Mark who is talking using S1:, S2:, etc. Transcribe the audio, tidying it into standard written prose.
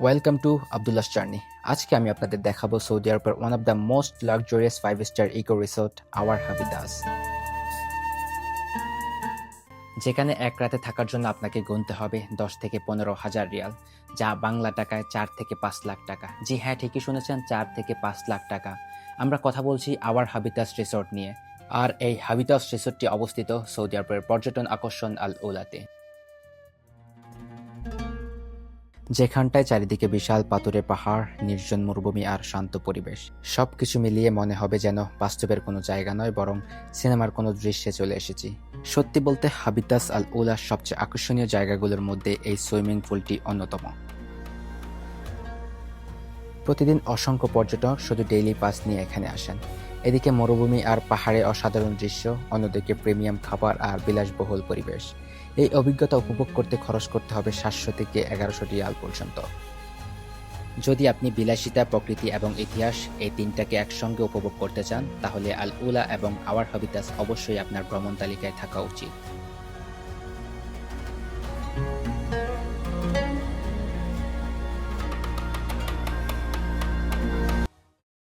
S1: Welcome to আবদুল্লাহস journey. আজকে আমি আপনাদের দেখাবো সৌদি আরবের one of the most luxurious 5 star eco resort Our Habitas, যেখানে এক রাতে থাকার জন্য আপনাকে গুনতে হবে 10 থেকে 15 হাজার রিয়াল, যা বাংলা টাকায় 4 থেকে 5 লাখ টাকা। জি হ্যাঁ, ঠিকই শুনেছেন, 4 থেকে 5 লাখ টাকা। আমরা কথা বলছি আওয়ার হাবিতাস রিসোর্ট নিয়ে। আর এই হাবিতাস রিসোর্টটি অবস্থিত সৌদি আরবের পর্যটন আকর্ষণ আল উলাতে, যেখানটায় চারিদিকে বিশাল পাথুরে পাহাড়, নির্জন মরুভূমি আর শান্ত পরিবেশ। সবকিছু মিলিয়ে মনে হবে যেন বাস্তবের কোনো জায়গা নয়, বরং সিনেমার কোনো দৃশ্যে চলে এসেছি। সত্যি বলতে হাবিতাস আল উলার সবচেয়ে আকর্ষণীয় জায়গাগুলোর মধ্যে এই সুইমিং পুলটি অন্যতম। প্রতিদিন অসংখ্য পর্যটক শুধু ডেইলি পাস নিয়ে এখানে আসেন। এদিকে মরুভূমি আর পাহাড়ে অসাধারণ দৃশ্য, অন্যদিকে প্রিমিয়াম খাবার আর বিলাসবহুল পরিবেশ। এই অভিজ্ঞতা উপভোগ করতে খরচ করতে হবে 700 থেকে 1100 রিয়াল পর্যন্ত। যদি আপনি বিলাসিতা, প্রকৃতি এবং ইতিহাস এই তিনটাকে একসঙ্গে উপভোগ করতে চান, তাহলে আল উলা এবং আওয়ার হাবিতাস অবশ্যই আপনার ভ্রমণ তালিকায় থাকা উচিত।